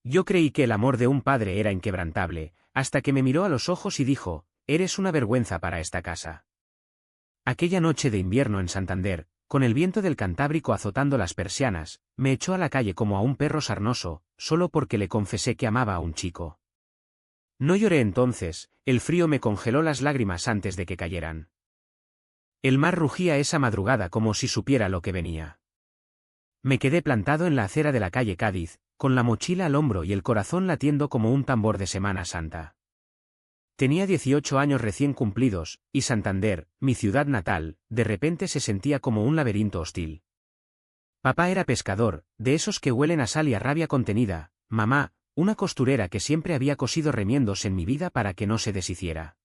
Yo creí que el amor de un padre era inquebrantable, hasta que me miró a los ojos y dijo, «Eres una vergüenza para esta casa». Aquella noche de invierno en Santander, con el viento del Cantábrico azotando las persianas, me echó a la calle como a un perro sarnoso, solo porque le confesé que amaba a un chico. No lloré entonces, el frío me congeló las lágrimas antes de que cayeran. El mar rugía esa madrugada como si supiera lo que venía. Me quedé plantado en la acera de la calle Cádiz, con la mochila al hombro y el corazón latiendo como un tambor de Semana Santa. Tenía 18 años recién cumplidos, y Santander, mi ciudad natal, de repente se sentía como un laberinto hostil. Papá era pescador, de esos que huelen a sal y a rabia contenida, mamá, una costurera que siempre había cosido remiendos en mi vida para que no se deshiciera.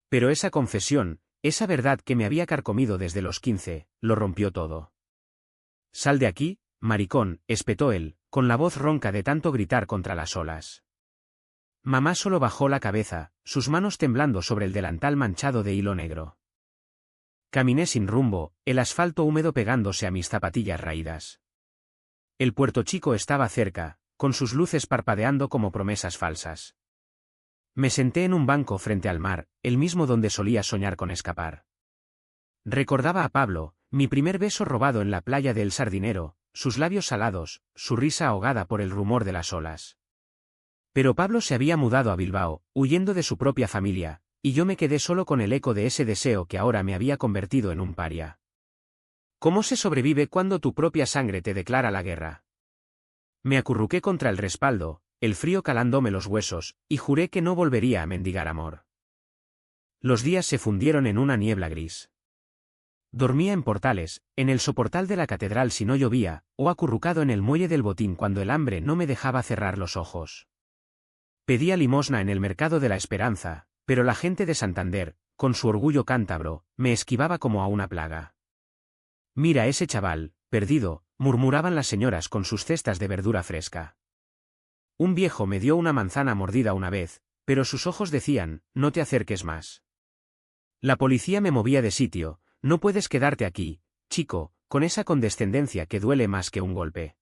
Pero esa confesión, esa verdad que me había carcomido desde los 15, lo rompió todo. «Sal de aquí, maricón», espetó él, con la voz ronca de tanto gritar contra las olas. Mamá solo bajó la cabeza, sus manos temblando sobre el delantal manchado de hilo negro. Caminé sin rumbo, el asfalto húmedo pegándose a mis zapatillas raídas. El Puerto Chico estaba cerca, con sus luces parpadeando como promesas falsas. Me senté en un banco frente al mar, el mismo donde solía soñar con escapar. Recordaba a Pablo, mi primer beso robado en la playa de El Sardinero, sus labios salados, su risa ahogada por el rumor de las olas. Pero Pablo se había mudado a Bilbao, huyendo de su propia familia, y yo me quedé solo con el eco de ese deseo que ahora me había convertido en un paria. ¿Cómo se sobrevive cuando tu propia sangre te declara la guerra? Me acurruqué contra el respaldo, el frío calándome los huesos, y juré que no volvería a mendigar amor. Los días se fundieron en una niebla gris. Dormía en Portales, en el soportal de la catedral si no llovía, o acurrucado en el muelle del Botín cuando el hambre no me dejaba cerrar los ojos. Pedía limosna en el mercado de la Esperanza, pero la gente de Santander, con su orgullo cántabro, me esquivaba como a una plaga. «Mira ese chaval, perdido», murmuraban las señoras con sus cestas de verdura fresca. Un viejo me dio una manzana mordida una vez, pero sus ojos decían, «No te acerques más». La policía me movía de sitio, «No puedes quedarte aquí, chico», con esa condescendencia que duele más que un golpe.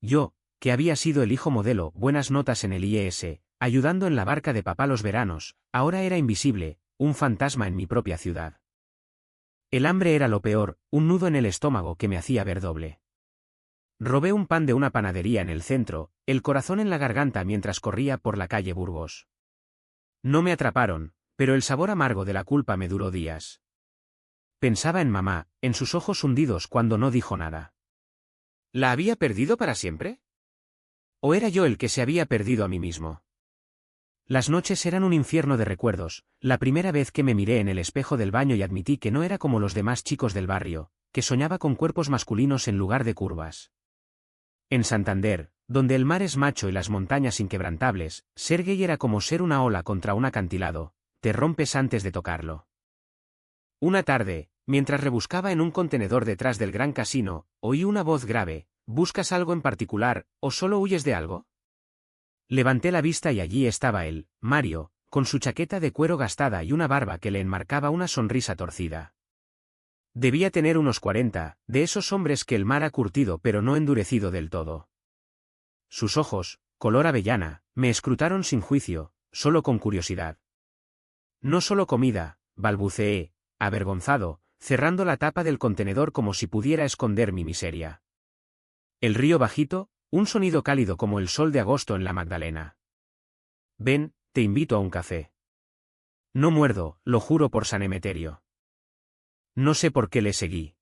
Yo, que había sido el hijo modelo, buenas notas en el IES, ayudando en la barca de papá los veranos, ahora era invisible, un fantasma en mi propia ciudad. El hambre era lo peor, un nudo en el estómago que me hacía ver doble. Robé un pan de una panadería en el centro, el corazón en la garganta mientras corría por la calle Burgos. No me atraparon, pero el sabor amargo de la culpa me duró días. Pensaba en mamá, en sus ojos hundidos cuando no dijo nada. ¿La había perdido para siempre? ¿O era yo el que se había perdido a mí mismo? Las noches eran un infierno de recuerdos, la primera vez que me miré en el espejo del baño y admití que no era como los demás chicos del barrio, que soñaba con cuerpos masculinos en lugar de curvas. En Santander, donde el mar es macho y las montañas inquebrantables, ser gay era como ser una ola contra un acantilado, te rompes antes de tocarlo. Una tarde, mientras rebuscaba en un contenedor detrás del Gran Casino, oí una voz grave, ¿buscas algo en particular, o solo huyes de algo? Levanté la vista y allí estaba él, Mario, con su chaqueta de cuero gastada y una barba que le enmarcaba una sonrisa torcida. Debía tener unos 40, de esos hombres que el mar ha curtido pero no endurecido del todo. Sus ojos, color avellana, me escrutaron sin juicio, solo con curiosidad. «No solo comida», balbuceé, avergonzado, cerrando la tapa del contenedor como si pudiera esconder mi miseria. El río bajito, un sonido cálido como el sol de agosto en la Magdalena. «Ven, te invito a un café». No muerdo, lo juro por San Emeterio. No sé por qué le seguí.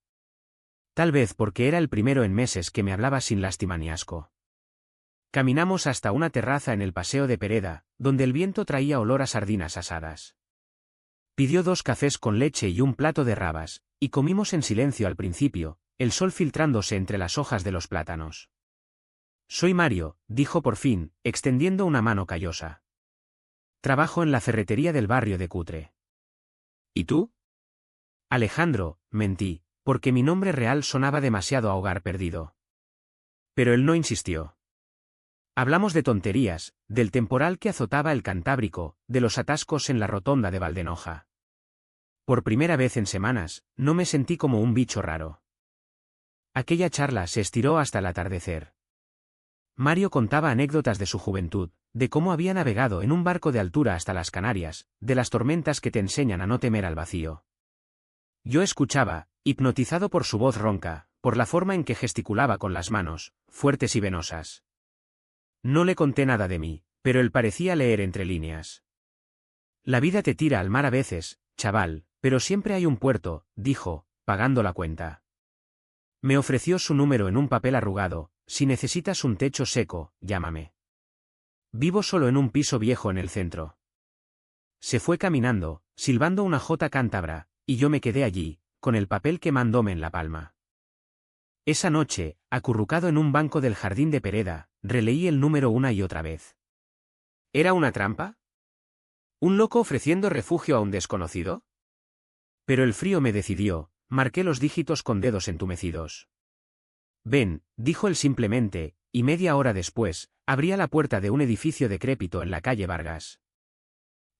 Tal vez porque era el primero en meses que me hablaba sin lástima ni asco. Caminamos hasta una terraza en el Paseo de Pereda, donde el viento traía olor a sardinas asadas. Pidió 2 cafés con leche y un plato de rabas, y comimos en silencio al principio, el sol filtrándose entre las hojas de los plátanos. «Soy Mario», dijo por fin, extendiendo una mano callosa. «Trabajo en la ferretería del barrio de Cutre». «¿Y tú?» «Alejandro», mentí, porque mi nombre real sonaba demasiado a hogar perdido. Pero él no insistió. Hablamos de tonterías, del temporal que azotaba el Cantábrico, de los atascos en la rotonda de Valdenoja. Por primera vez en semanas, no me sentí como un bicho raro. Aquella charla se estiró hasta el atardecer. Mario contaba anécdotas de su juventud, de cómo había navegado en un barco de altura hasta las Canarias, de las tormentas que te enseñan a no temer al vacío. Yo escuchaba, hipnotizado por su voz ronca, por la forma en que gesticulaba con las manos, fuertes y venosas. No le conté nada de mí, pero él parecía leer entre líneas. La vida te tira al mar a veces, chaval, pero siempre hay un puerto, dijo, pagando la cuenta. Me ofreció su número en un papel arrugado. Si necesitas un techo seco, llámame. Vivo solo en un piso viejo en el centro. Se fue caminando, silbando una jota cántabra, y yo me quedé allí, con el papel que mandóme en la palma. Esa noche, acurrucado en un banco del jardín de Pereda, releí el número una y otra vez. ¿Era una trampa? ¿Un loco ofreciendo refugio a un desconocido? Pero el frío me decidió, marqué los dígitos con dedos entumecidos. Ven, dijo él simplemente, y media hora después, abría la puerta de un edificio decrépito en la calle Vargas.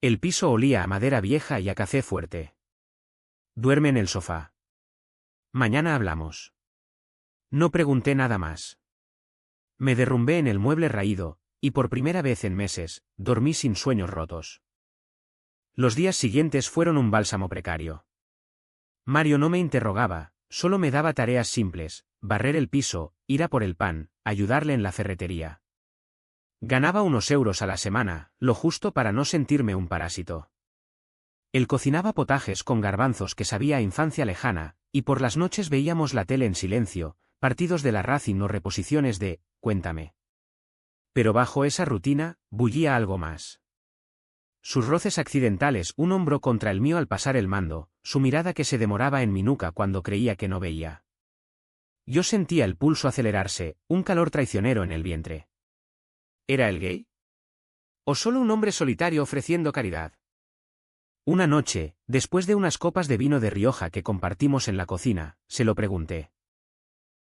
El piso olía a madera vieja y a café fuerte. Duerme en el sofá. Mañana hablamos. No pregunté nada más. Me derrumbé en el mueble raído, y por primera vez en meses, dormí sin sueños rotos. Los días siguientes fueron un bálsamo precario. Mario no me interrogaba, solo me daba tareas simples, barrer el piso, ir a por el pan, ayudarle en la ferretería. Ganaba unos euros a la semana, lo justo para no sentirme un parásito. Él cocinaba potajes con garbanzos que sabía a infancia lejana, y por las noches veíamos la tele en silencio, partidos de la Racing o reposiciones de Cuéntame. Pero bajo esa rutina, bullía algo más. Sus roces accidentales, un hombro contra el mío al pasar el mando, su mirada que se demoraba en mi nuca cuando creía que no veía. Yo sentía el pulso acelerarse, un calor traicionero en el vientre. ¿Era el gay? ¿O solo un hombre solitario ofreciendo caridad? Una noche, después de unas copas de vino de Rioja que compartimos en la cocina, se lo pregunté.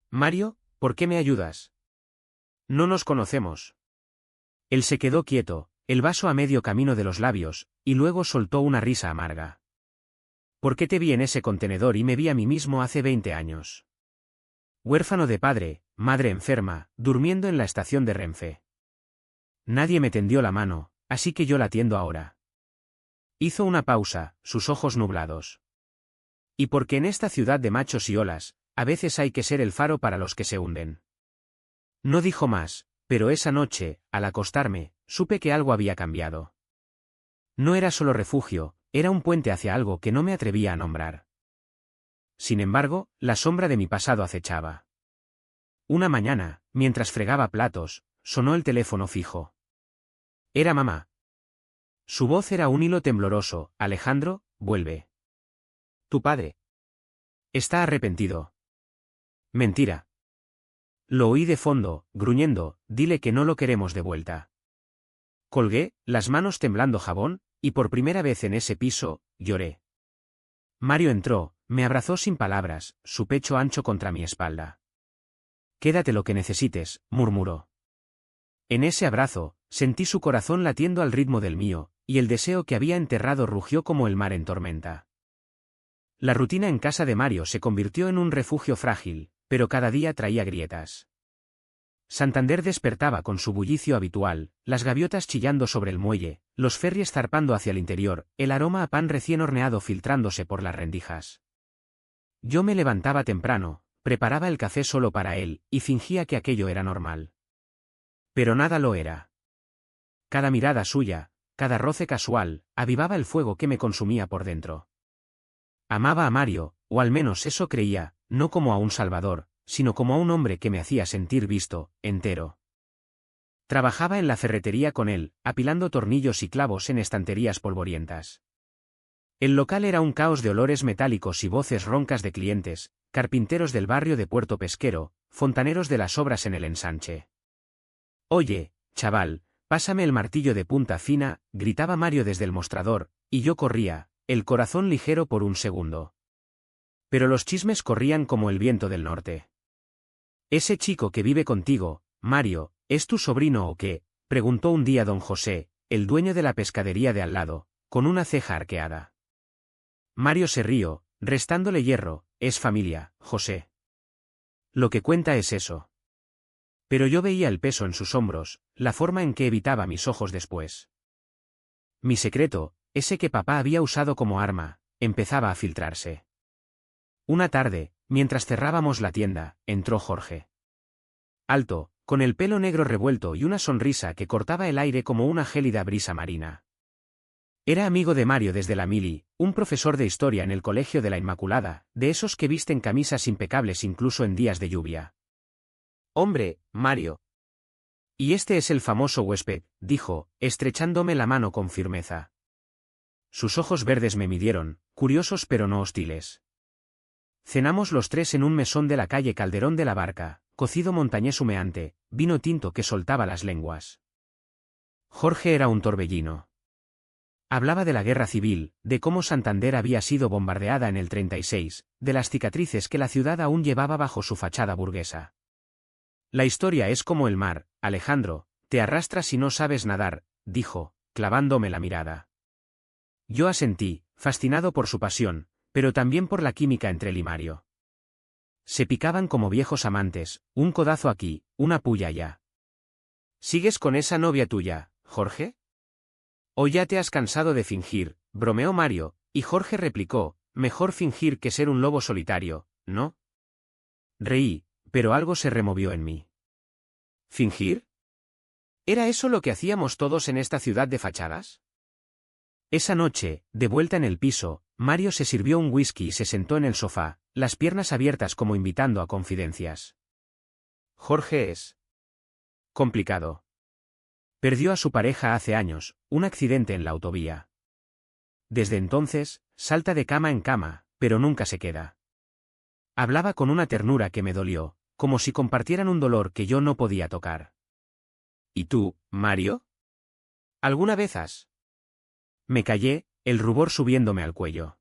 Mario, ¿por qué me ayudas? No nos conocemos. Él se quedó quieto, el vaso a medio camino de los labios, y luego soltó una risa amarga. ¿Por qué te vi en ese contenedor y me vi a mí mismo hace 20 años? Huérfano de padre, madre enferma, durmiendo en la estación de Renfe. Nadie me tendió la mano, así que yo la tiendo ahora. Hizo una pausa, sus ojos nublados. Y porque en esta ciudad de machos y olas, a veces hay que ser el faro para los que se hunden. No dijo más, pero esa noche, al acostarme, supe que algo había cambiado. No era solo refugio, era un puente hacia algo que no me atrevía a nombrar. Sin embargo, la sombra de mi pasado acechaba. Una mañana, mientras fregaba platos, sonó el teléfono fijo. Era mamá. Su voz era un hilo tembloroso. Alejandro, vuelve. Tu padre. Está arrepentido. Mentira. Lo oí de fondo, gruñendo, dile que no lo queremos de vuelta. Colgué, las manos temblando jabón, y por primera vez en ese piso, lloré. Mario entró, me abrazó sin palabras, su pecho ancho contra mi espalda. Quédate lo que necesites, murmuró. En ese abrazo, sentí su corazón latiendo al ritmo del mío, y el deseo que había enterrado rugió como el mar en tormenta. La rutina en casa de Mario se convirtió en un refugio frágil, pero cada día traía grietas. Santander despertaba con su bullicio habitual, las gaviotas chillando sobre el muelle, los ferries zarpando hacia el interior, el aroma a pan recién horneado filtrándose por las rendijas. Yo me levantaba temprano, preparaba el café solo para él, y fingía que aquello era normal. Pero nada lo era. Cada mirada suya, cada roce casual, avivaba el fuego que me consumía por dentro. Amaba a Mario, o al menos eso creía, no como a un salvador, sino como a un hombre que me hacía sentir visto, entero. Trabajaba en la ferretería con él, apilando tornillos y clavos en estanterías polvorientas. El local era un caos de olores metálicos y voces roncas de clientes, carpinteros del barrio de Puerto Pesquero, fontaneros de las obras en el ensanche. Oye, chaval, pásame el martillo de punta fina, gritaba Mario desde el mostrador, y yo corría, el corazón ligero por un segundo. Pero los chismes corrían como el viento del norte. «Ese chico que vive contigo, Mario, ¿es tu sobrino o qué?», preguntó un día don José, el dueño de la pescadería de al lado, con una ceja arqueada. Mario se rió, restándole hierro, «Es familia, José. Lo que cuenta es eso». Pero yo veía el peso en sus hombros, la forma en que evitaba mis ojos después. Mi secreto, ese que papá había usado como arma, empezaba a filtrarse. Una tarde, mientras cerrábamos la tienda, entró Jorge. Alto, con el pelo negro revuelto y una sonrisa que cortaba el aire como una gélida brisa marina. Era amigo de Mario desde la mili, un profesor de historia en el Colegio de la Inmaculada, de esos que visten camisas impecables incluso en días de lluvia. «Hombre, Mario». «Y este es el famoso huésped», dijo, estrechándome la mano con firmeza. Sus ojos verdes me midieron, curiosos pero no hostiles. Cenamos los tres en un mesón de la calle Calderón de la Barca, cocido montañés humeante, vino tinto que soltaba las lenguas. Jorge era un torbellino. Hablaba de la guerra civil, de cómo Santander había sido bombardeada en el 36, de las cicatrices que la ciudad aún llevaba bajo su fachada burguesa. «La historia es como el mar, Alejandro, te arrastras si no sabes nadar», dijo, clavándome la mirada. Yo asentí, fascinado por su pasión, pero también por la química entre él y Mario. Se picaban como viejos amantes, un codazo aquí, una puya allá. «¿Sigues con esa novia tuya, Jorge? ¿O ya te has cansado de fingir?», bromeó Mario, y Jorge replicó, «mejor fingir que ser un lobo solitario, ¿no?». Reí, pero algo se removió en mí. ¿Fingir? ¿Era eso lo que hacíamos todos en esta ciudad de fachadas? Esa noche, de vuelta en el piso, Mario se sirvió un whisky y se sentó en el sofá, las piernas abiertas como invitando a confidencias. «Jorge es complicado. Perdió a su pareja hace años, un accidente en la autovía. Desde entonces, salta de cama en cama, pero nunca se queda». Hablaba con una ternura que me dolió, como si compartieran un dolor que yo no podía tocar. «¿Y tú, Mario? ¿Alguna vez has...?» Me callé, el rubor subiéndome al cuello.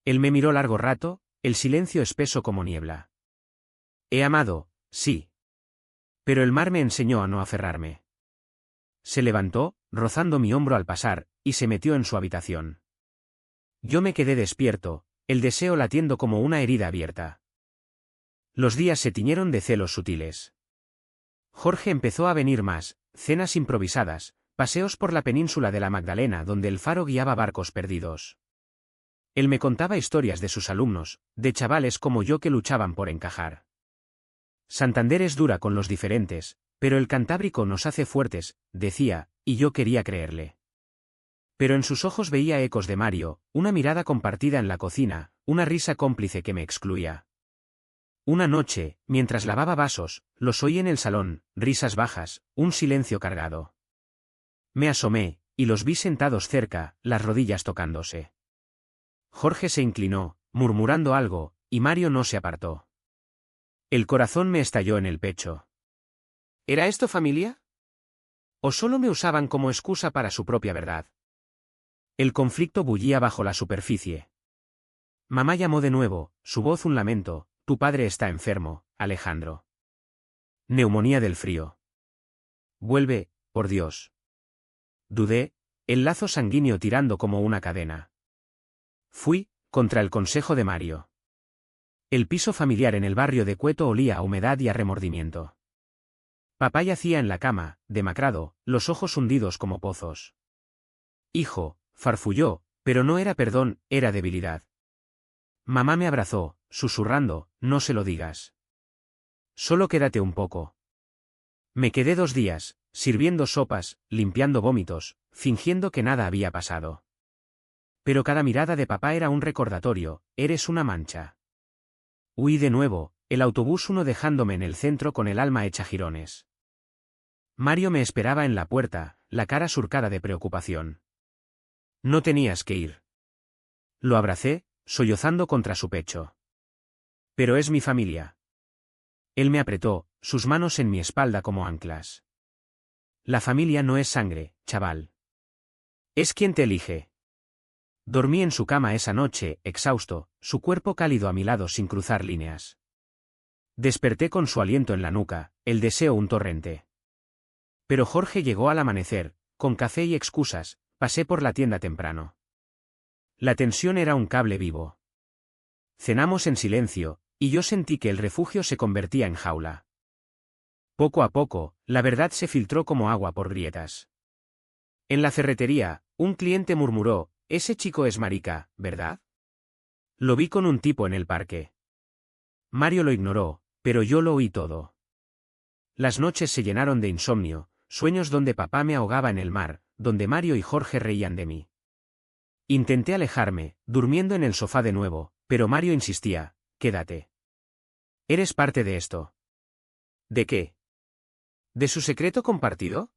Él me miró largo rato, el silencio espeso como niebla. «He amado, sí. Pero el mar me enseñó a no aferrarme». Se levantó, rozando mi hombro al pasar, y se metió en su habitación. Yo me quedé despierto, el deseo latiendo como una herida abierta. Los días se tiñeron de celos sutiles. Jorge empezó a venir más, cenas improvisadas, paseos por la península de la Magdalena donde el faro guiaba barcos perdidos. Él me contaba historias de sus alumnos, de chavales como yo que luchaban por encajar. «Santander es dura con los diferentes, pero el Cantábrico nos hace fuertes», decía, y yo quería creerle. Pero en sus ojos veía ecos de Mario, una mirada compartida en la cocina, una risa cómplice que me excluía. Una noche, mientras lavaba vasos, los oí en el salón, risas bajas, un silencio cargado. Me asomé, y los vi sentados cerca, las rodillas tocándose. Jorge se inclinó, murmurando algo, y Mario no se apartó. El corazón me estalló en el pecho. ¿Era esto familia? ¿O solo me usaban como excusa para su propia verdad? El conflicto bullía bajo la superficie. Mamá llamó de nuevo, su voz un lamento: «Tu padre está enfermo, Alejandro. Neumonía del frío. Vuelve, por Dios». Dudé, el lazo sanguíneo tirando como una cadena. Fui, contra el consejo de Mario. El piso familiar en el barrio de Cueto olía a humedad y a remordimiento. Papá yacía en la cama, demacrado, los ojos hundidos como pozos. «Hijo», farfulló, pero no era perdón, era debilidad. Mamá me abrazó, susurrando: «No se lo digas. Solo quédate un poco». Me quedé 2 días, sirviendo sopas, limpiando vómitos, fingiendo que nada había pasado. Pero cada mirada de papá era un recordatorio: «Eres una mancha». Huí de nuevo, el autobús 1 dejándome en el centro con el alma hecha jirones. Mario me esperaba en la puerta, la cara surcada de preocupación. «No tenías que ir». Lo abracé, sollozando contra su pecho. «Pero es mi familia». Él me apretó, sus manos en mi espalda como anclas. «La familia no es sangre, chaval. Es quien te elige». Dormí en su cama esa noche, exhausto, su cuerpo cálido a mi lado sin cruzar líneas. Desperté con su aliento en la nuca, el deseo un torrente. Pero Jorge llegó al amanecer, con café y excusas. Pasé por la tienda temprano. La tensión era un cable vivo. Cenamos en silencio, y yo sentí que el refugio se convertía en jaula. Poco a poco, la verdad se filtró como agua por grietas. En la ferretería, un cliente murmuró, «Ese chico es marica, ¿verdad? Lo vi con un tipo en el parque». Mario lo ignoró, pero yo lo oí todo. Las noches se llenaron de insomnio, sueños donde papá me ahogaba en el mar, donde Mario y Jorge reían de mí. Intenté alejarme, durmiendo en el sofá de nuevo, pero Mario insistía, «Quédate. ¿Eres parte de esto?» ¿De qué? ¿De su secreto compartido?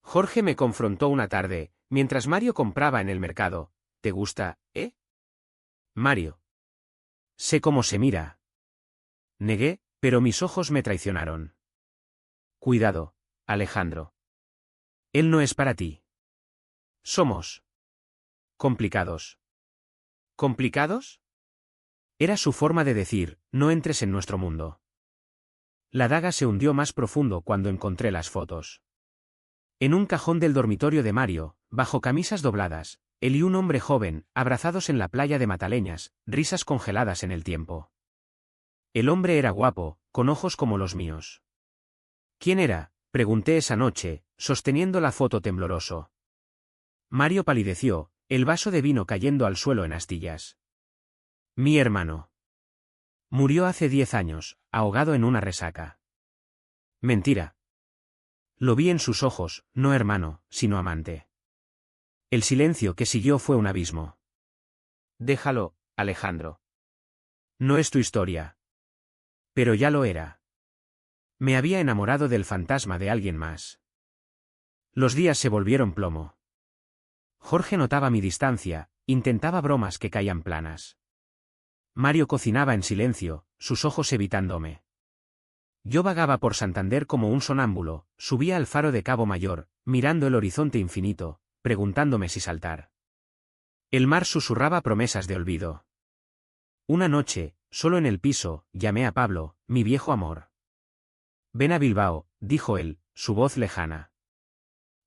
Jorge me confrontó una tarde, mientras Mario compraba en el mercado. ¿Te gusta, eh? Mario. Sé cómo se mira. Negué, pero mis ojos me traicionaron. Cuidado, Alejandro. Él no es para ti. Somos complicados. ¿Complicados? Era su forma de decir, no entres en nuestro mundo. La daga se hundió más profundo cuando encontré las fotos. En un cajón del dormitorio de Mario, bajo camisas dobladas, él y un hombre joven, abrazados en la playa de Mataleñas, risas congeladas en el tiempo. El hombre era guapo, con ojos como los míos. ¿Quién era?, pregunté esa noche, sosteniendo la foto tembloroso. Mario palideció, el vaso de vino cayendo al suelo en astillas. Mi hermano. Murió hace 10 años, ahogado en una resaca. Mentira. Lo vi en sus ojos, no hermano, sino amante. El silencio que siguió fue un abismo. Déjalo, Alejandro. No es tu historia. Pero ya lo era. Me había enamorado del fantasma de alguien más. Los días se volvieron plomo. Jorge notaba mi distancia, intentaba bromas que caían planas. Mario cocinaba en silencio, sus ojos evitándome. Yo vagaba por Santander como un sonámbulo, subía al faro de Cabo Mayor, mirando el horizonte infinito, preguntándome si saltar. El mar susurraba promesas de olvido. Una noche, solo en el piso, llamé a Pablo, mi viejo amor. Ven a Bilbao, dijo él, su voz lejana.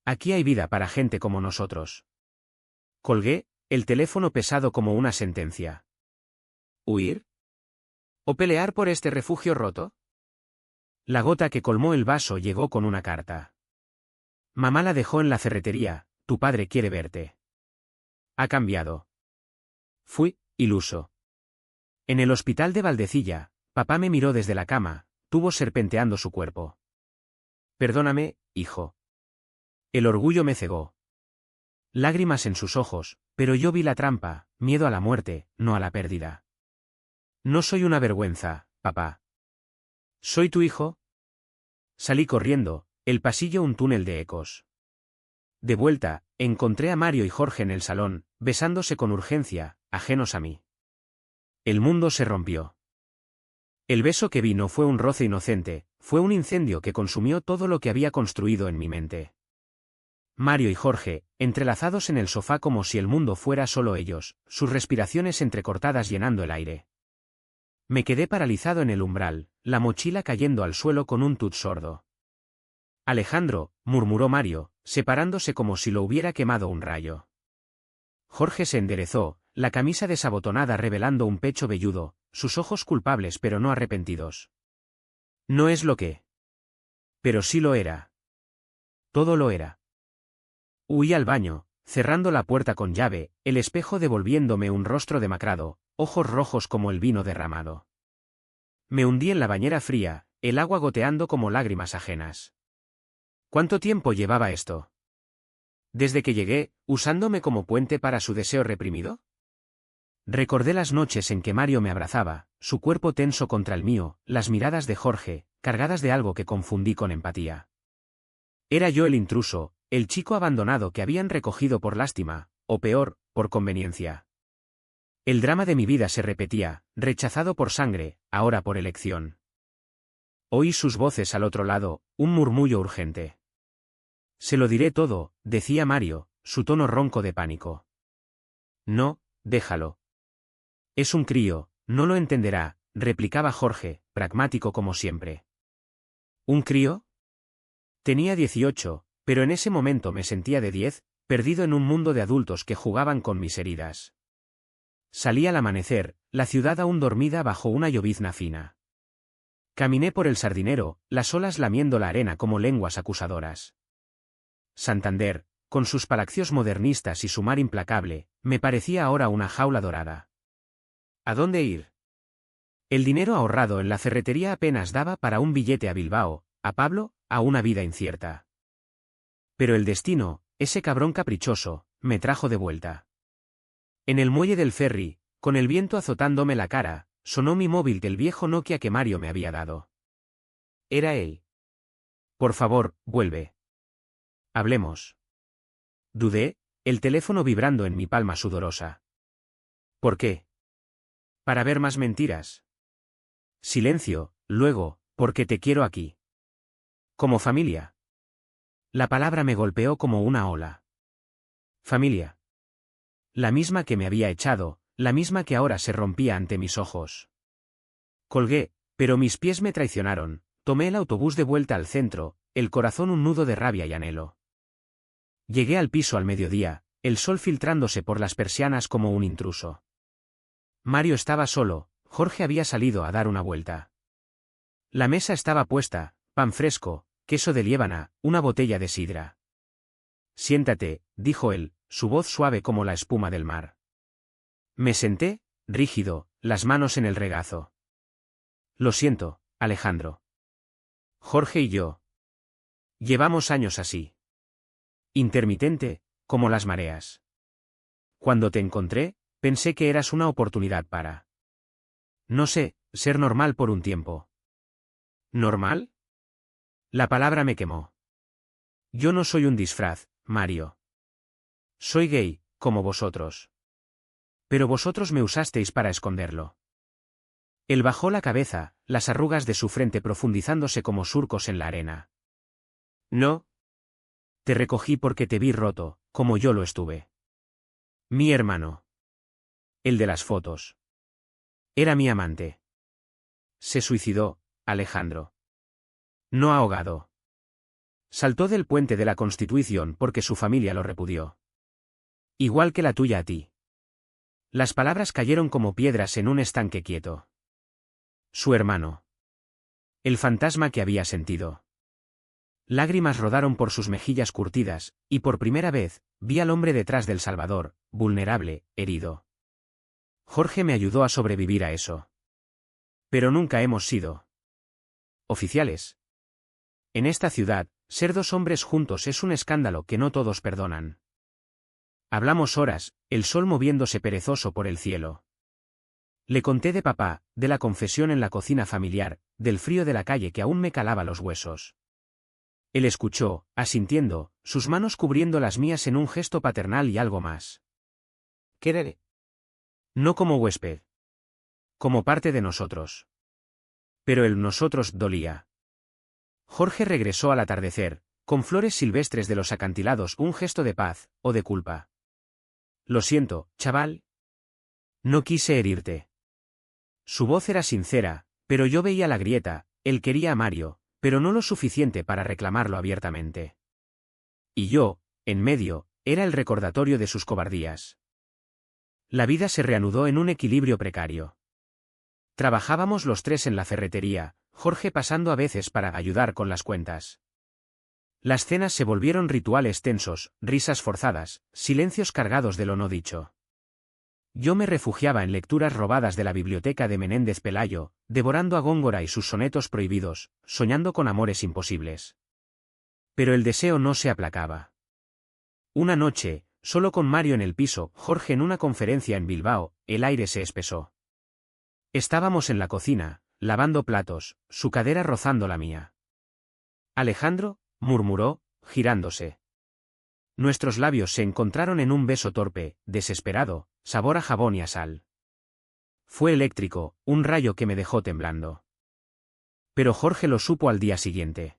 Aquí hay vida para gente como nosotros. Colgué, el teléfono pesado como una sentencia. ¿Huir? ¿O pelear por este refugio roto? La gota que colmó el vaso llegó con una carta. Mamá la dejó en la ferretería, tu padre quiere verte. Ha cambiado. Fui, iluso. En el hospital de Valdecilla, papá me miró desde la cama, tuvo serpenteando su cuerpo. Perdóname, hijo. El orgullo me cegó. Lágrimas en sus ojos, pero yo vi la trampa, miedo a la muerte, no a la pérdida. No soy una vergüenza, papá. ¿Soy tu hijo? Salí corriendo, el pasillo un túnel de ecos. De vuelta, encontré a Mario y Jorge en el salón, besándose con urgencia, ajenos a mí. El mundo se rompió. El beso que vi no fue un roce inocente, fue un incendio que consumió todo lo que había construido en mi mente. Mario y Jorge, entrelazados en el sofá como si el mundo fuera solo ellos, sus respiraciones entrecortadas llenando el aire. Me quedé paralizado en el umbral, la mochila cayendo al suelo con un tut sordo. Alejandro, murmuró Mario, separándose como si lo hubiera quemado un rayo. Jorge se enderezó, la camisa desabotonada revelando un pecho velludo, sus ojos culpables pero no arrepentidos. No es lo que. Pero sí lo era. Todo lo era. Huí al baño, cerrando la puerta con llave, el espejo devolviéndome un rostro demacrado, ojos rojos como el vino derramado. Me hundí en la bañera fría, el agua goteando como lágrimas ajenas. ¿Cuánto tiempo llevaba esto? ¿Desde que llegué, usándome como puente para su deseo reprimido? Recordé las noches en que Mario me abrazaba, su cuerpo tenso contra el mío, las miradas de Jorge, cargadas de algo que confundí con empatía. Era yo el intruso, el chico abandonado que habían recogido por lástima, o peor, por conveniencia. El drama de mi vida se repetía, rechazado por sangre, ahora por elección. Oí sus voces al otro lado, un murmullo urgente. Se lo diré todo, decía Mario, su tono ronco de pánico. No, déjalo. Es un crío, no lo entenderá, replicaba Jorge, pragmático como siempre. ¿Un crío? Tenía 18, pero en ese momento me sentía de 10, perdido en un mundo de adultos que jugaban con mis heridas. Salí al amanecer, la ciudad aún dormida bajo una llovizna fina. Caminé por el Sardinero, las olas lamiendo la arena como lenguas acusadoras. Santander, con sus palacios modernistas y su mar implacable, me parecía ahora una jaula dorada. ¿A dónde ir? El dinero ahorrado en la ferretería apenas daba para un billete a Bilbao, a Pablo, a una vida incierta. Pero el destino, ese cabrón caprichoso, me trajo de vuelta. En el muelle del ferry, con el viento azotándome la cara, sonó mi móvil del viejo Nokia que Mario me había dado. Era él. Por favor, vuelve. Hablemos. Dudé, el teléfono vibrando en mi palma sudorosa. ¿Por qué? Para ver más mentiras. Silencio, luego, porque te quiero aquí. Como familia. La palabra me golpeó como una ola. Familia. La misma que me había echado, la misma que ahora se rompía ante mis ojos. Colgué, pero mis pies me traicionaron, tomé el autobús de vuelta al centro, el corazón un nudo de rabia y anhelo. Llegué al piso al mediodía, el sol filtrándose por las persianas como un intruso. Mario estaba solo, Jorge había salido a dar una vuelta. La mesa estaba puesta, pan fresco, queso de liébana, una botella de sidra. Siéntate, dijo él, su voz suave como la espuma del mar. Me senté, rígido, las manos en el regazo. Lo siento, Alejandro. Jorge y yo. Llevamos años así. Intermitente, como las mareas. Cuando te encontré, pensé que eras una oportunidad para... No sé, ser normal por un tiempo. ¿Normal? La palabra me quemó. Yo no soy un disfraz, Mario. Soy gay, como vosotros. Pero vosotros me usasteis para esconderlo. Él bajó la cabeza, las arrugas de su frente profundizándose como surcos en la arena. No. Te recogí porque te vi roto, como yo lo estuve. Mi hermano. El de las fotos. Era mi amante. Se suicidó, Alejandro. No ahogado. Saltó del puente de la Constitución porque su familia lo repudió. Igual que la tuya a ti. Las palabras cayeron como piedras en un estanque quieto. Su hermano. El fantasma que había sentido. Lágrimas rodaron por sus mejillas curtidas, y por primera vez, vi al hombre detrás del Salvador, vulnerable, herido. Jorge me ayudó a sobrevivir a eso. Pero nunca hemos sido oficiales. En esta ciudad, ser dos hombres juntos es un escándalo que no todos perdonan. Hablamos horas, el sol moviéndose perezoso por el cielo. Le conté de papá, de la confesión en la cocina familiar, del frío de la calle que aún me calaba los huesos. Él escuchó, asintiendo, sus manos cubriendo las mías en un gesto paternal y algo más. Querer. No como huésped. Como parte de nosotros. Pero el nosotros dolía. Jorge regresó al atardecer, con flores silvestres de los acantilados, un gesto de paz, o de culpa. Lo siento, chaval. No quise herirte. Su voz era sincera, pero yo veía la grieta, él quería a Mario, pero no lo suficiente para reclamarlo abiertamente. Y yo, en medio, era el recordatorio de sus cobardías. La vida se reanudó en un equilibrio precario. Trabajábamos los tres en la ferretería, Jorge pasando a veces para ayudar con las cuentas. Las cenas se volvieron rituales tensos, risas forzadas, silencios cargados de lo no dicho. Yo me refugiaba en lecturas robadas de la biblioteca de Menéndez Pelayo, devorando a Góngora y sus sonetos prohibidos, soñando con amores imposibles. Pero el deseo no se aplacaba. Una noche, solo con Mario en el piso, Jorge en una conferencia en Bilbao, el aire se espesó. Estábamos en la cocina, lavando platos, su cadera rozando la mía. Alejandro, murmuró, girándose. Nuestros labios se encontraron en un beso torpe, desesperado, sabor a jabón y a sal. Fue eléctrico, un rayo que me dejó temblando. Pero Jorge lo supo al día siguiente.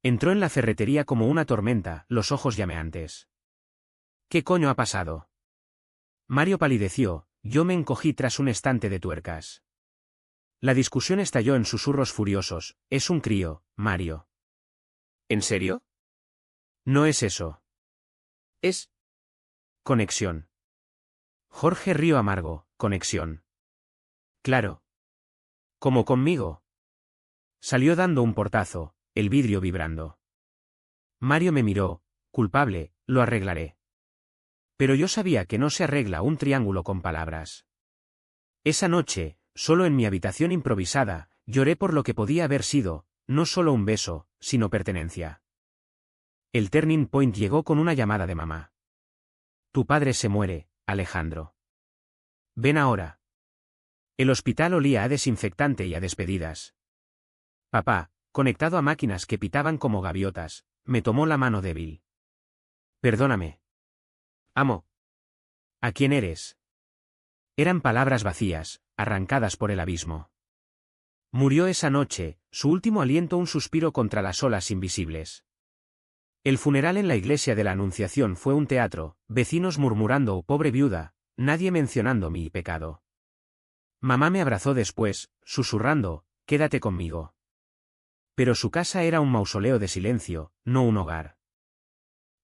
Entró en la ferretería como una tormenta, los ojos llameantes. ¿Qué coño ha pasado? Mario palideció, yo me encogí tras un estante de tuercas. La discusión estalló en susurros furiosos, es un crío, Mario. ¿En serio? No es eso. Es... conexión. Jorge rió amargo, conexión. Claro. Como conmigo. Salió dando un portazo, el vidrio vibrando. Mario me miró, culpable, lo arreglaré. Pero yo sabía que no se arregla un triángulo con palabras. Esa noche, solo en mi habitación improvisada, lloré por lo que podía haber sido, no solo un beso, sino pertenencia. El turning point llegó con una llamada de mamá. Tu padre se muere, Alejandro. Ven ahora. El hospital olía a desinfectante y a despedidas. Papá, conectado a máquinas que pitaban como gaviotas, me tomó la mano débil. Perdóname. Amo. ¿A quién eres? Eran palabras vacías, arrancadas por el abismo. Murió esa noche, su último aliento un suspiro contra las olas invisibles. El funeral en la iglesia de la Anunciación fue un teatro, vecinos murmurando «Oh, pobre viuda», nadie mencionando mi pecado. Mamá me abrazó después, susurrando, «Quédate conmigo». Pero su casa era un mausoleo de silencio, no un hogar.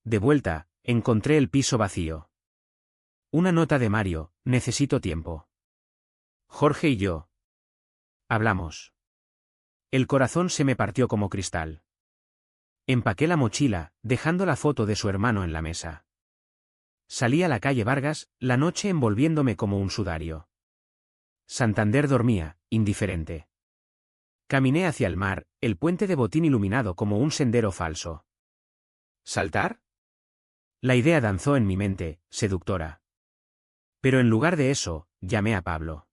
De vuelta, encontré el piso vacío. Una nota de Mario, necesito tiempo. Jorge y yo. Hablamos. El corazón se me partió como cristal. Empaqué la mochila, dejando la foto de su hermano en la mesa. Salí a la calle Vargas, la noche envolviéndome como un sudario. Santander dormía, indiferente. Caminé hacia el mar, el puente de Botín iluminado como un sendero falso. ¿Saltar? La idea danzó en mi mente, seductora. Pero en lugar de eso, llamé a Pablo.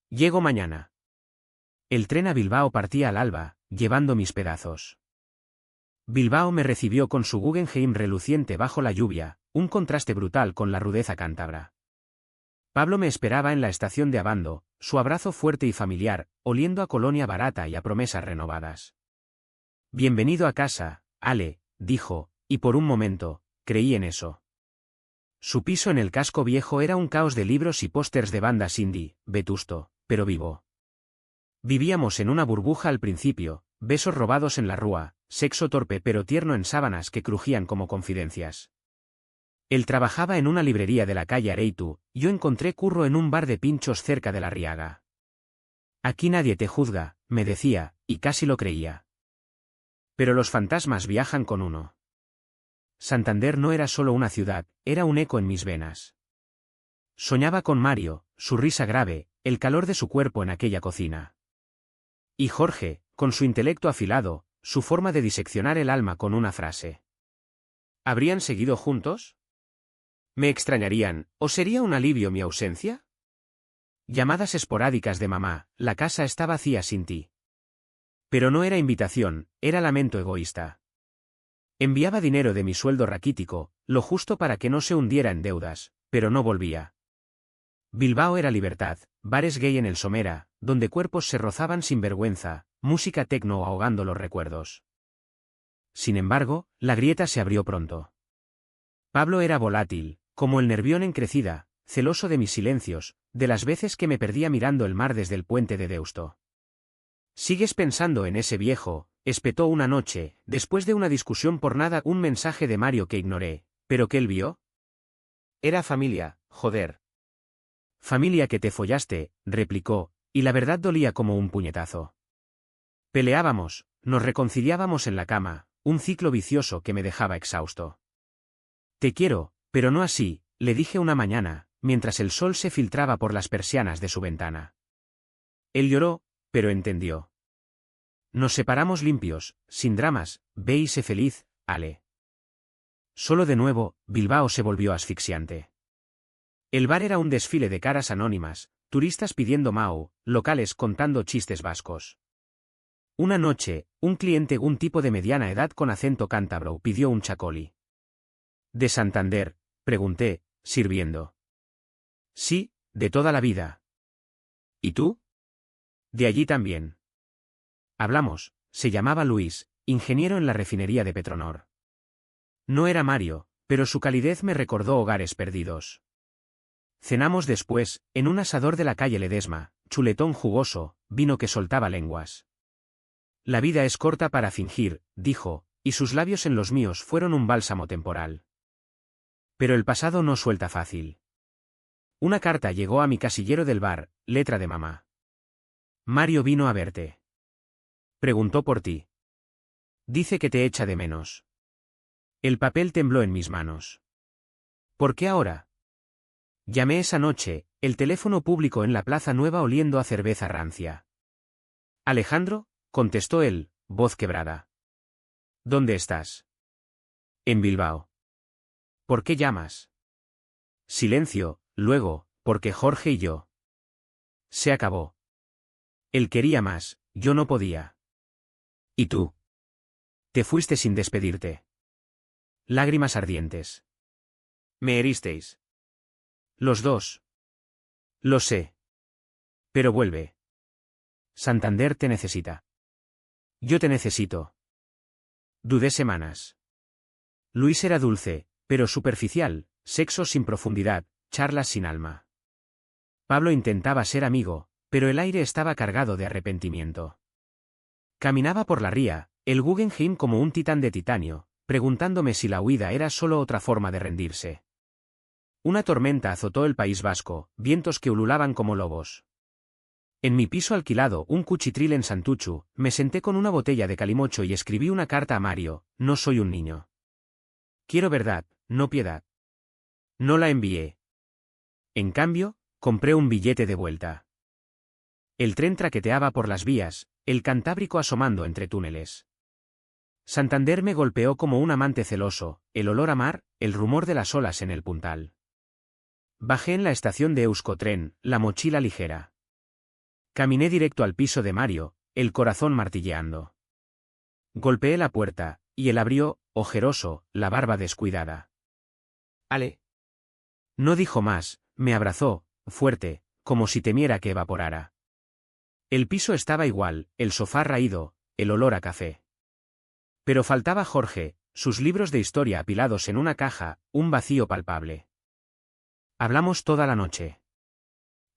Llego mañana. El tren a Bilbao partía al alba, llevando mis pedazos. Bilbao me recibió con su Guggenheim reluciente bajo la lluvia, un contraste brutal con la rudeza cántabra. Pablo me esperaba en la estación de Abando, su abrazo fuerte y familiar, oliendo a colonia barata y a promesas renovadas. Bienvenido a casa, Ale, dijo, y por un momento, creí en eso. Su piso en el casco viejo era un caos de libros y pósters de bandas indie, vetusto, pero vivo. Vivíamos en una burbuja al principio, besos robados en la rúa, sexo torpe pero tierno en sábanas que crujían como confidencias. Él trabajaba en una librería de la calle Areitu, yo encontré curro en un bar de pinchos cerca de la Riaga. Aquí nadie te juzga, me decía, y casi lo creía. Pero los fantasmas viajan con uno. Santander no era solo una ciudad, era un eco en mis venas. Soñaba con Mario, su risa grave, el calor de su cuerpo en aquella cocina. Y Jorge, con su intelecto afilado, su forma de diseccionar el alma con una frase. ¿Habrían seguido juntos? ¿Me extrañarían, o sería un alivio mi ausencia? Llamadas esporádicas de mamá, la casa está vacía sin ti. Pero no era invitación, era lamento egoísta. Enviaba dinero de mi sueldo raquítico, lo justo para que no se hundiera en deudas, pero no volvía. Bilbao era libertad, bares gay en el Somera, donde cuerpos se rozaban sin vergüenza, música tecno ahogando los recuerdos. Sin embargo, la grieta se abrió pronto. Pablo era volátil, como el Nervión en crecida, celoso de mis silencios, de las veces que me perdía mirando el mar desde el puente de Deusto. ¿Sigues pensando en ese viejo?, espetó una noche, después de una discusión por nada, un mensaje de Mario que ignoré, pero que él vio. Era familia, joder. Familia que te follaste, replicó, y la verdad dolía como un puñetazo. Peleábamos, nos reconciliábamos en la cama, un ciclo vicioso que me dejaba exhausto. Te quiero, pero no así, le dije una mañana, mientras el sol se filtraba por las persianas de su ventana. Él lloró, pero entendió. Nos separamos limpios, sin dramas, ve y sé feliz, Ale. Solo de nuevo, Bilbao se volvió asfixiante. El bar era un desfile de caras anónimas, turistas pidiendo Mao, locales contando chistes vascos. Una noche, un cliente, un tipo de mediana edad con acento cántabro, pidió un chacoli. ¿De Santander?, pregunté, sirviendo. Sí, de toda la vida. ¿Y tú? De allí también. Hablamos, se llamaba Luis, ingeniero en la refinería de Petronor. No era Mario, pero su calidez me recordó hogares perdidos. Cenamos después, en un asador de la calle Ledesma, chuletón jugoso, vino que soltaba lenguas. La vida es corta para fingir, dijo, y sus labios en los míos fueron un bálsamo temporal. Pero el pasado no suelta fácil. Una carta llegó a mi casillero del bar, letra de mamá. Mario vino a verte. Preguntó por ti. Dice que te echa de menos. El papel tembló en mis manos. ¿Por qué ahora? Llamé esa noche, el teléfono público en la Plaza Nueva oliendo a cerveza rancia. Alejandro, contestó él, voz quebrada. ¿Dónde estás? En Bilbao. ¿Por qué llamas? Silencio, luego, porque Jorge y yo. Se acabó. Él quería más, yo no podía. ¿Y tú? Te fuiste sin despedirte. Lágrimas ardientes. Me heristeis. Los dos. Lo sé. Pero vuelve. Santander te necesita. Yo te necesito. Dudé semanas. Luis era dulce, pero superficial, sexo sin profundidad, charlas sin alma. Pablo intentaba ser amigo, pero el aire estaba cargado de arrepentimiento. Caminaba por la ría, el Guggenheim como un titán de titanio, preguntándome si la huida era solo otra forma de rendirse. Una tormenta azotó el País Vasco, vientos que ululaban como lobos. En mi piso alquilado, un cuchitril en Santuchu, me senté con una botella de calimocho y escribí una carta a Mario: no soy un niño. Quiero verdad, no piedad. No la envié. En cambio, compré un billete de vuelta. El tren traqueteaba por las vías, el Cantábrico asomando entre túneles. Santander me golpeó como un amante celoso, el olor a mar, el rumor de las olas en el puntal. Bajé en la estación de Euskotren, la mochila ligera. Caminé directo al piso de Mario, el corazón martilleando. Golpeé la puerta, y él abrió, ojeroso, la barba descuidada. Ale. No dijo más, me abrazó, fuerte, como si temiera que evaporara. El piso estaba igual, el sofá raído, el olor a café. Pero faltaba Jorge, sus libros de historia apilados en una caja, un vacío palpable. Hablamos toda la noche.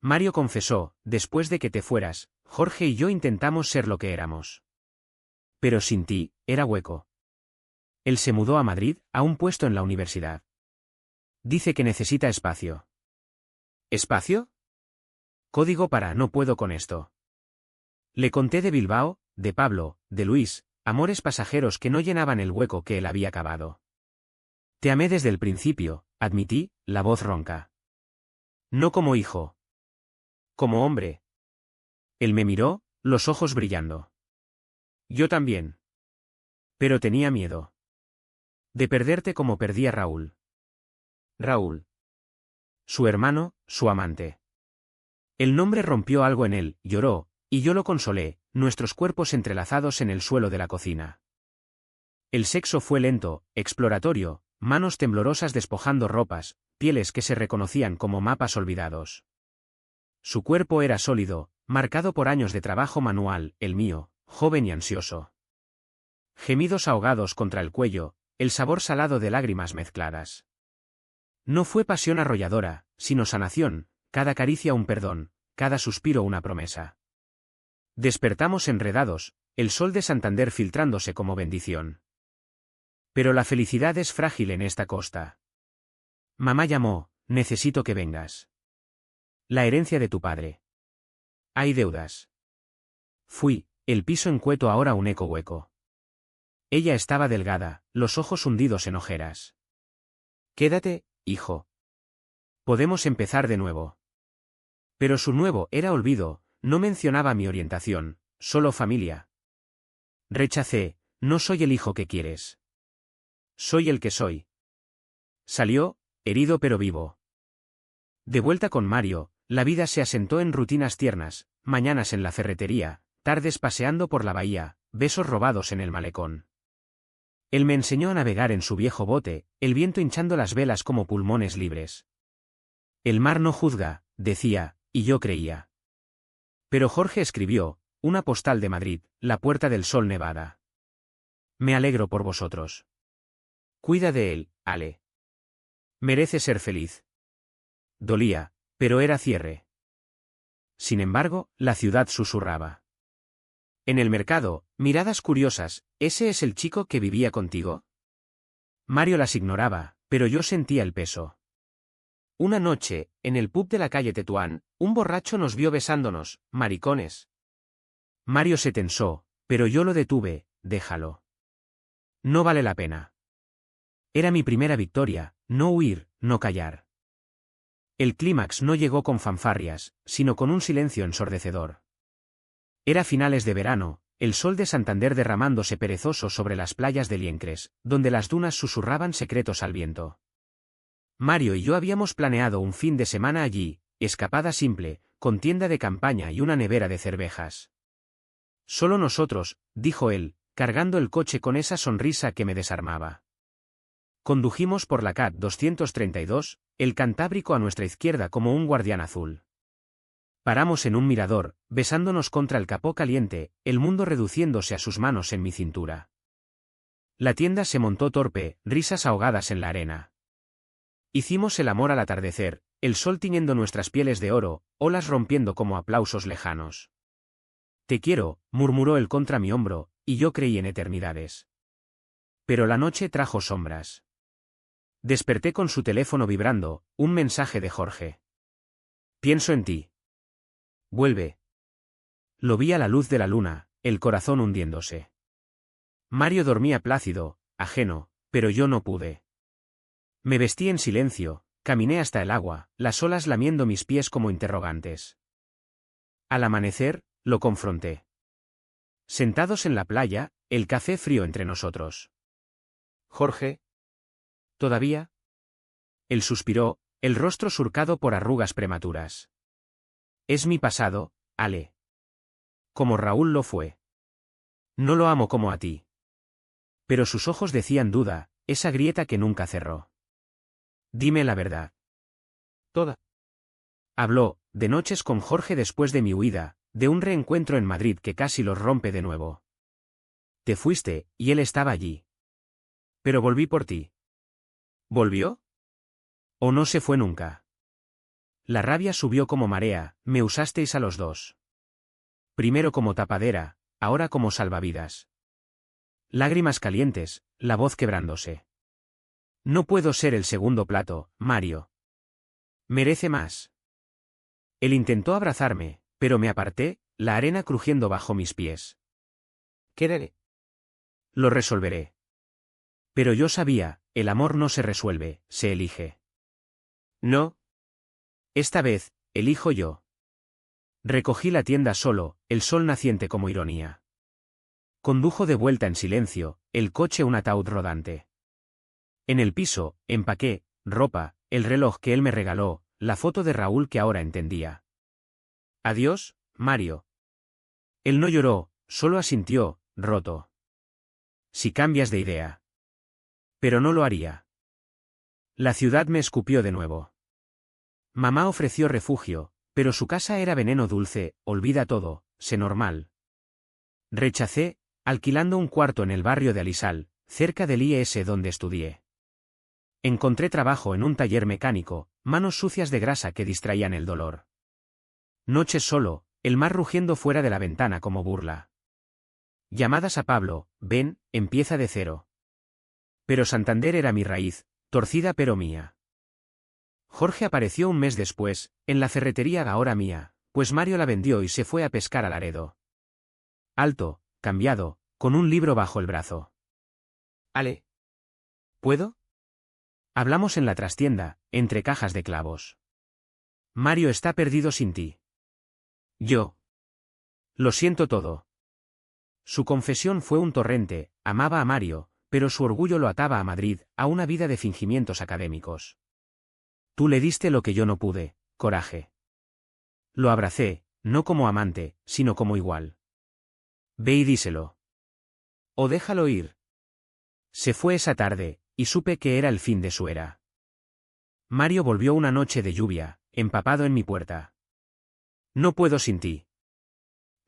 Mario confesó: después de que te fueras, Jorge y yo intentamos ser lo que éramos. Pero sin ti, era hueco. Él se mudó a Madrid, a un puesto en la universidad. Dice que necesita espacio. ¿Espacio? Código para no puedo con esto. Le conté de Bilbao, de Pablo, de Luis, amores pasajeros que no llenaban el hueco que él había cavado. Te amé desde el principio, admití, la voz ronca. No como hijo. Como hombre. Él me miró, los ojos brillando. Yo también. Pero tenía miedo. De perderte como perdí a Raúl. Raúl. Su hermano, su amante. El nombre rompió algo en él, lloró, y yo lo consolé, nuestros cuerpos entrelazados en el suelo de la cocina. El sexo fue lento, exploratorio, manos temblorosas despojando ropas, pieles que se reconocían como mapas olvidados. Su cuerpo era sólido, marcado por años de trabajo manual, el mío, joven y ansioso. Gemidos ahogados contra el cuello, el sabor salado de lágrimas mezcladas. No fue pasión arrolladora, sino sanación, cada caricia un perdón, cada suspiro una promesa. Despertamos enredados, el sol de Santander filtrándose como bendición. Pero la felicidad es frágil en esta costa. Mamá llamó: necesito que vengas. La herencia de tu padre. Hay deudas. Fui, el piso encueto ahora un eco hueco. Ella estaba delgada, los ojos hundidos en ojeras. Quédate, hijo. Podemos empezar de nuevo. Pero su nuevo era olvido, no mencionaba mi orientación, solo familia. Rechacé: no soy el hijo que quieres. Soy el que soy. Salió, herido pero vivo. De vuelta con Mario, la vida se asentó en rutinas tiernas, mañanas en la ferretería, tardes paseando por la bahía, besos robados en el malecón. Él me enseñó a navegar en su viejo bote, el viento hinchando las velas como pulmones libres. El mar no juzga, decía, y yo creía. Pero Jorge escribió, una postal de Madrid, la Puerta del Sol nevada. Me alegro por vosotros. Cuida de él, Ale. Merece ser feliz. Dolía, pero era cierre. Sin embargo, la ciudad susurraba. En el mercado, miradas curiosas: ¿ese es el chico que vivía contigo? Mario las ignoraba, pero yo sentía el peso. Una noche, en el pub de la calle Tetuán, un borracho nos vio besándonos: maricones. Mario se tensó, Pero yo lo detuve, déjalo. No vale la pena. Era mi primera victoria, no huir, no callar. El clímax no llegó con fanfarrias, sino con un silencio ensordecedor. Era finales de verano, el sol de Santander derramándose perezoso sobre las playas de Liencres, donde las dunas susurraban secretos al viento. Mario y yo habíamos planeado un fin de semana allí, escapada simple, con tienda de campaña y una nevera de cervejas. Solo nosotros, dijo él, cargando el coche con esa sonrisa que me desarmaba. Condujimos por la CAT 232, el Cantábrico a nuestra izquierda como un guardián azul. Paramos en un mirador, besándonos contra el capó caliente, el mundo reduciéndose a sus manos en mi cintura. La tienda se montó torpe, risas ahogadas en la arena. Hicimos el amor al atardecer, el sol tiñendo nuestras pieles de oro, olas rompiendo como aplausos lejanos. Te quiero, murmuró él contra mi hombro, y yo creí en eternidades. Pero la noche trajo sombras. Desperté con su teléfono vibrando, un mensaje de Jorge. Pienso en ti. Vuelve. Lo vi a la luz de la luna, el corazón hundiéndose. Mario dormía plácido, ajeno, pero yo no pude. Me vestí en silencio, caminé hasta el agua, las olas lamiendo mis pies como interrogantes. Al amanecer, lo confronté. Sentados en la playa, el café frío entre nosotros. Jorge. ¿Todavía? Él suspiró, el rostro surcado por arrugas prematuras. Es mi pasado, Ale. Como Raúl lo fue. No lo amo como a ti. Pero sus ojos decían duda, esa grieta que nunca cerró. Dime la verdad. Toda. Habló, de noches con Jorge después de mi huida, de un reencuentro en Madrid que casi los rompe de nuevo. Te fuiste, y él estaba allí. Pero volví por ti. ¿Volvió? ¿O no se fue nunca? La rabia subió como marea, me usasteis a los dos. Primero como tapadera, ahora como salvavidas. Lágrimas calientes, la voz quebrándose. No puedo ser el segundo plato, Mario. Merece más. Él intentó abrazarme, pero me aparté, la arena crujiendo bajo mis pies. Quereré. Lo resolveré. Pero yo sabía, el amor no se resuelve, se elige. No. Esta vez, elijo yo. Recogí la tienda solo, el sol naciente como ironía. Condujo de vuelta en silencio, el coche un ataúd rodante. En el piso, empaqué, ropa, el reloj que él me regaló, la foto de Raúl que ahora entendía. Adiós, Mario. Él no lloró, solo asintió, roto. Si cambias de idea. Pero no lo haría. La ciudad me escupió de nuevo. Mamá ofreció refugio, pero su casa era veneno dulce, olvida todo, sé normal. Rechacé, alquilando un cuarto en el barrio de Alisal, cerca del IES donde estudié. Encontré trabajo en un taller mecánico, manos sucias de grasa que distraían el dolor. Noches solo, el mar rugiendo fuera de la ventana como burla. Llamadas a Pablo, ven, empieza de cero. Pero Santander era mi raíz, torcida pero mía. Jorge apareció un mes después, en la ferretería ahora mía, pues Mario la vendió y se fue a pescar a Laredo. Alto, cambiado, con un libro bajo el brazo. Ale. ¿Puedo? Hablamos en la trastienda, entre cajas de clavos. Mario está perdido sin ti. Yo. Lo siento todo. Su confesión fue un torrente, amaba a Mario, pero su orgullo lo ataba a Madrid, a una vida de fingimientos académicos. Tú le diste lo que yo no pude, coraje. Lo abracé, no como amante, sino como igual. Ve y díselo. O déjalo ir. Se fue esa tarde, y supe que era el fin de su era. Mario volvió una noche de lluvia, empapado en mi puerta. No puedo sin ti.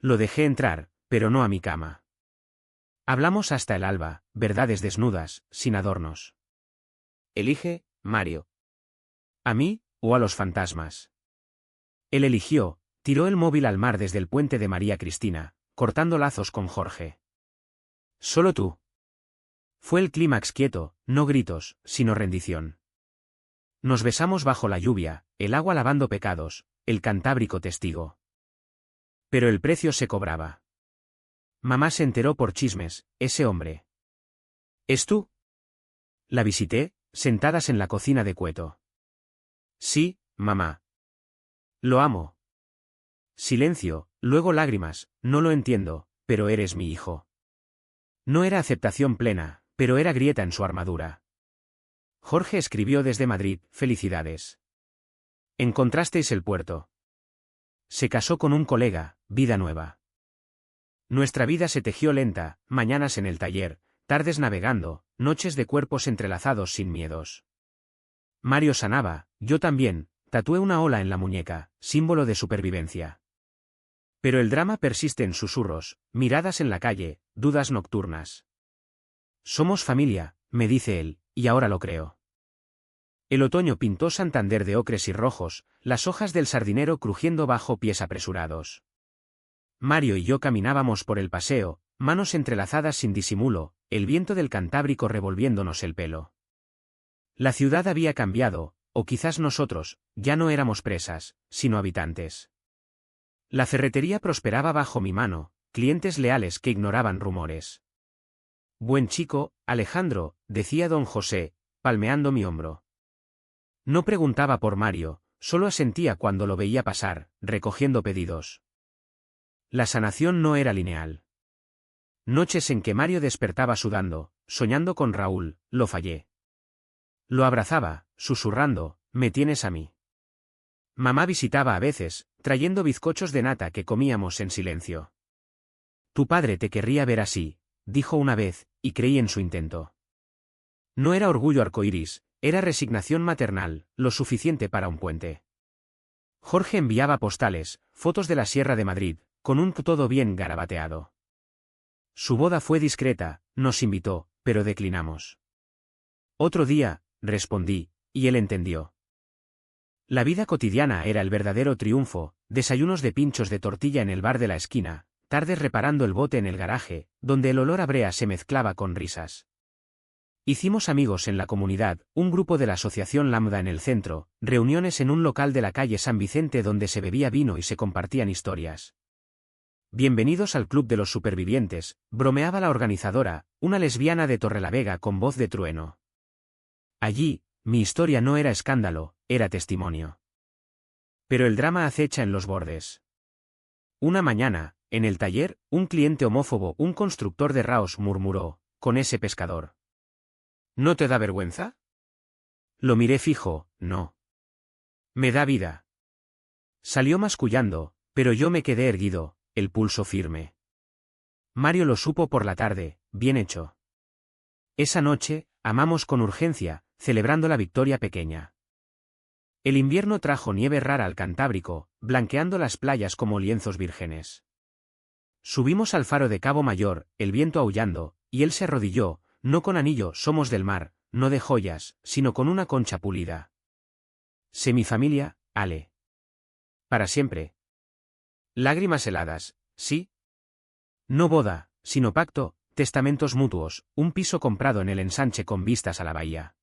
Lo dejé entrar, pero no a mi cama. Hablamos hasta el alba, verdades desnudas, sin adornos. Elige, Mario. ¿A mí, o a los fantasmas? Él eligió, tiró el móvil al mar desde el puente de María Cristina, cortando lazos con Jorge. Solo tú. Fue el clímax quieto, no gritos, sino rendición. Nos besamos bajo la lluvia, el agua lavando pecados, el Cantábrico testigo. Pero el precio se cobraba. Mamá se enteró por chismes, ese hombre. ¿Es tú? La visité, sentadas en la cocina de Cueto. Sí, mamá. Lo amo. Silencio, luego lágrimas, no lo entiendo, pero eres mi hijo. No era aceptación plena, pero era grieta en su armadura. Jorge escribió desde Madrid, felicidades. Encontrasteis el puerto. Se casó con un colega, vida nueva. Nuestra vida se tejió lenta, mañanas en el taller, tardes navegando, noches de cuerpos entrelazados sin miedos. Mario sanaba, yo también, tatué una ola en la muñeca, símbolo de supervivencia. Pero el drama persiste en susurros, miradas en la calle, dudas nocturnas. Somos familia, me dice él, y ahora lo creo. El otoño pintó Santander de ocres y rojos, las hojas del sardinero crujiendo bajo pies apresurados. Mario y yo caminábamos por el paseo, manos entrelazadas sin disimulo, el viento del Cantábrico revolviéndonos el pelo. La ciudad había cambiado, o quizás nosotros, ya no éramos presas, sino habitantes. La ferretería prosperaba bajo mi mano, clientes leales que ignoraban rumores. Buen chico, Alejandro, decía don José, palmeando mi hombro. No preguntaba por Mario, solo asentía cuando lo veía pasar, recogiendo pedidos. La sanación no era lineal. Noches en que Mario despertaba sudando, soñando con Raúl, lo fallé. Lo abrazaba, susurrando, me tienes a mí. Mamá visitaba a veces, trayendo bizcochos de nata que comíamos en silencio. Tu padre te querría ver así, dijo una vez, y creí en su intento. No era orgullo arcoíris, era resignación maternal, lo suficiente para un puente. Jorge enviaba postales, fotos de la Sierra de Madrid, con un todo bien garabateado. Su boda fue discreta, nos invitó, pero declinamos. Otro día, respondí, y él entendió. La vida cotidiana era el verdadero triunfo, desayunos de pinchos de tortilla en el bar de la esquina, tardes reparando el bote en el garaje, donde el olor a brea se mezclaba con risas. Hicimos amigos en la comunidad, un grupo de la asociación Lambda en el centro, reuniones en un local de la calle San Vicente donde se bebía vino y se compartían historias. Bienvenidos al Club de los Supervivientes, bromeaba la organizadora, una lesbiana de Torrelavega con voz de trueno. Allí, mi historia no era escándalo, era testimonio. Pero el drama acecha en los bordes. Una mañana, en el taller, un cliente homófobo, un constructor de raos, murmuró, con ese pescador. ¿No te da vergüenza? Lo miré fijo, no. Me da vida. Salió mascullando, pero yo me quedé erguido, el pulso firme. Mario lo supo por la tarde, bien hecho. Esa noche, amamos con urgencia, celebrando la victoria pequeña. El invierno trajo nieve rara al Cantábrico, blanqueando las playas como lienzos vírgenes. Subimos al faro de Cabo Mayor, el viento aullando, y él se arrodilló, no con anillo, somos del mar, no de joyas, sino con una concha pulida. Sé mi familia, Ale. Para siempre. Lágrimas heladas, ¿sí? No boda, sino pacto, testamentos mutuos, un piso comprado en el ensanche con vistas a la bahía.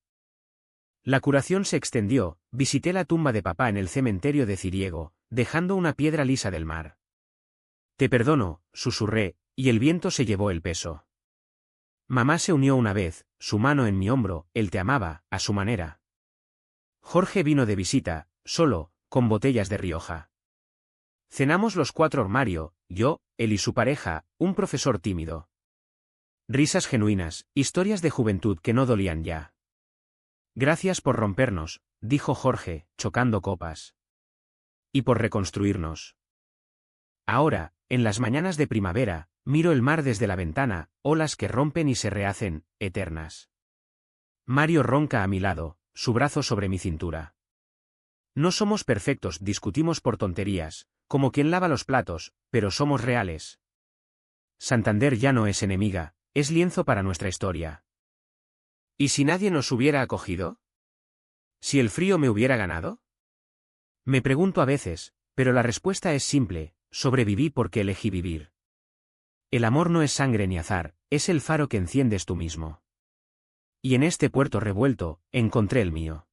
La curación se extendió, visité la tumba de papá en el cementerio de Ciriego, dejando una piedra lisa del mar. Te perdono, susurré, y el viento se llevó el peso. Mamá se unió una vez, su mano en mi hombro, él te amaba, a su manera. Jorge vino de visita, solo, con botellas de Rioja. Cenamos los cuatro, Mario, yo, él y su pareja, un profesor tímido. Risas genuinas, historias de juventud que no dolían ya. Gracias por rompernos, dijo Jorge, chocando copas. Y por reconstruirnos. Ahora, en las mañanas de primavera, miro el mar desde la ventana, olas que rompen y se rehacen, eternas. Mario ronca a mi lado, su brazo sobre mi cintura. No somos perfectos, discutimos por tonterías, como quien lava los platos, pero somos reales. Santander ya no es enemiga, es lienzo para nuestra historia. ¿Y si nadie nos hubiera acogido? ¿Si el frío me hubiera ganado? Me pregunto a veces, pero la respuesta es simple, sobreviví porque elegí vivir. El amor no es sangre ni azar, es el faro que enciendes tú mismo. Y en este puerto revuelto, encontré el mío.